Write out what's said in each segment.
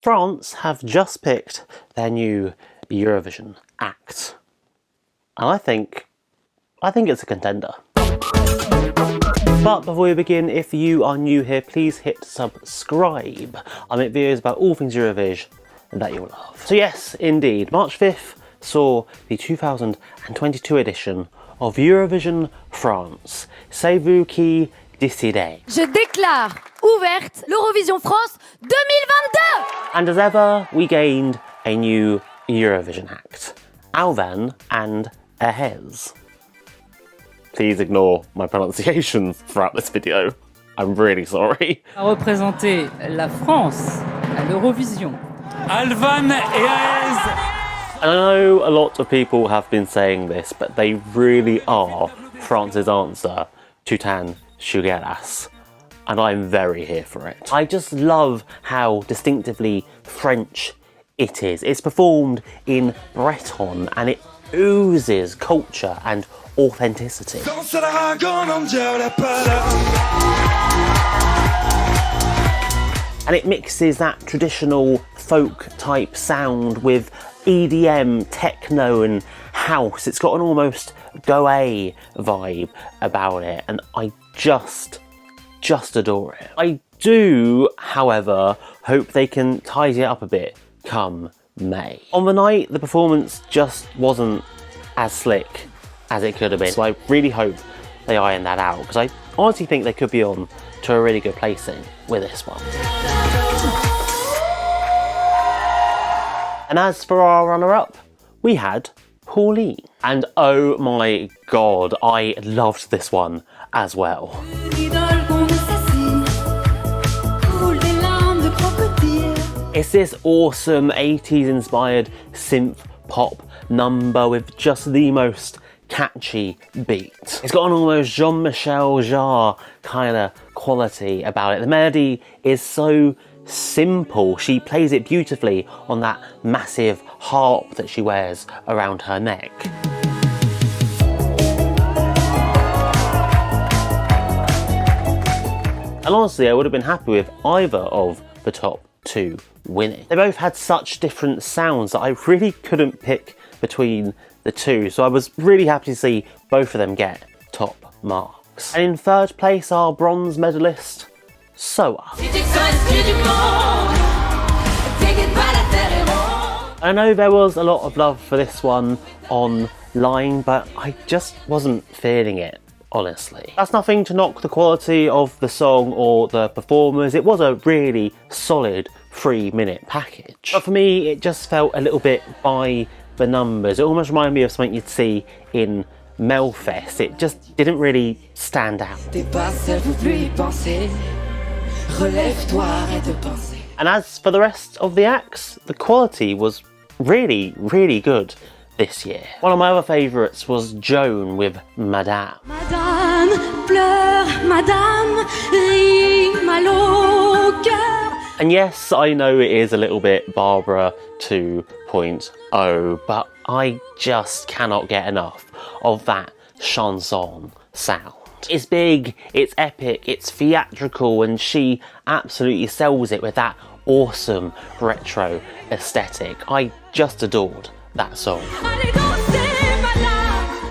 France have just picked their new Eurovision act. And I think it's a contender. But before we begin, if you are new here, please hit subscribe. I make videos about all things Eurovision that you'll love. So yes, indeed, March 5th saw the 2022 edition of Eurovision France. C'est vous qui décidez. Je déclare ouverte l'Eurovision France 2022! And as ever, we gained a new Eurovision act. Alvan and Ahez. Please ignore my pronunciations throughout this video. I'm really sorry. A représenté la France à l'Eurovision. Alvan et Ahez. And I know a lot of people have been saying this, but they really are France's answer to Tanxugueiras. And I'm very here for it. I just love how distinctively French it is. It's performed in Breton and it oozes culture and authenticity. And it mixes that traditional folk type sound with EDM, techno and house. It's got an almost Goa vibe about it and I just adore it. I do, however, hope they can tidy it up a bit come May. On the night, the performance just wasn't as slick as it could have been, so I really hope they iron that out, because I honestly think they could be on to a really good placing with this one. And as for our runner-up, we had Pauline. And oh my god, I loved this one as well. It's this awesome 80s inspired synth pop number with just the most catchy beat. It's got an almost Jean-Michel Jarre kind of quality about it. The melody is so simple. She plays it beautifully on that massive harp that she wears around her neck. And honestly, I would have been happy with either of the top two winning. They both had such different sounds that I really couldn't pick between the two, so I was really happy to see both of them get top marks. And in third place, our bronze medalist, Soa. I know there was a lot of love for this one online, but I just wasn't feeling it, honestly. That's nothing to knock the quality of the song or the performers. It was a really solid 3-minute package. But for me, it just felt a little bit by the numbers. It almost reminded me of something you'd see in Melfest. It just didn't really stand out. And as for the rest of the acts, the quality was really, really good this year. One of my other favourites was Joan with Madame. Madame pleure, Madame rit mal au cœur. And yes, I know it is a little bit Barbara 2.0, but I just cannot get enough of that chanson sound. It's big, it's epic, it's theatrical, and she absolutely sells it with that awesome retro aesthetic. I just adored that song.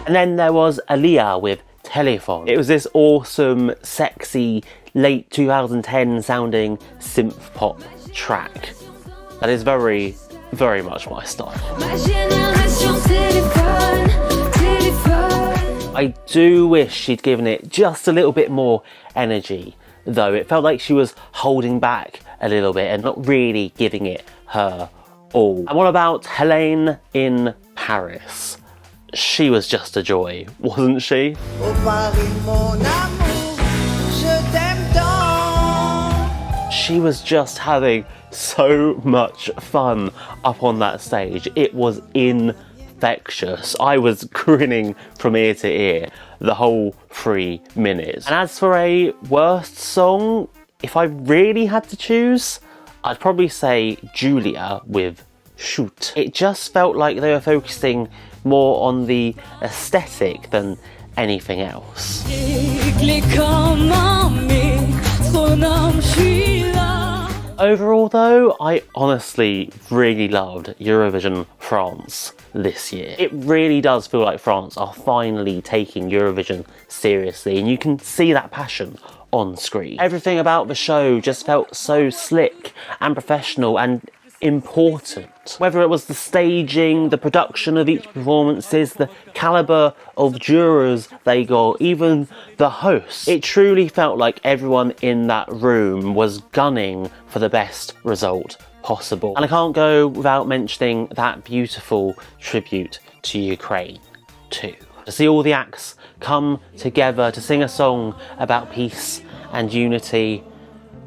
And then there was Aaliyah with Telephone. It was this awesome, sexy, late 2010 sounding synth pop track that is very, very much my style. I do wish she'd given it just a little bit more energy, though. It felt like she was holding back a little bit and not really giving it her all. And what about Helene in Paris? She was just a joy, wasn't she? She was just having so much fun up on that stage. It was infectious. I was grinning from ear to ear the whole 3 minutes. And as for a worst song, if I really had to choose, I'd probably say Julia with Shoot. It just felt like they were focusing more on the aesthetic than anything else. Overall though, I honestly really loved Eurovision France this year. It really does feel like France are finally taking Eurovision seriously, and you can see that passion on screen. Everything about the show just felt so slick and professional and important. Whether it was the staging, the production of each performances, the calibre of jurors they got, even the hosts, it truly felt like everyone in that room was gunning for the best result possible. And I can't go without mentioning that beautiful tribute to Ukraine too. To see all the acts come together to sing a song about peace and unity,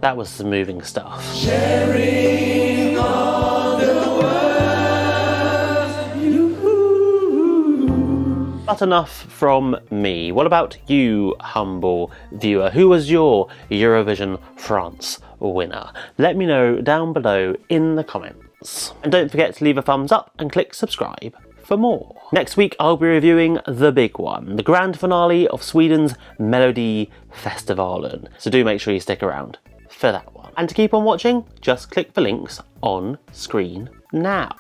that was some moving stuff. Sharing all the world. But enough from me. What about you, humble viewer? Who was your Eurovision France winner? Let me know down below in the comments. And don't forget to leave a thumbs up and click subscribe for more. Next week I'll be reviewing the big one, the grand finale of Sweden's Melody Festivalen. So do make sure you stick around for that one. And to keep on watching, just click the links on screen now.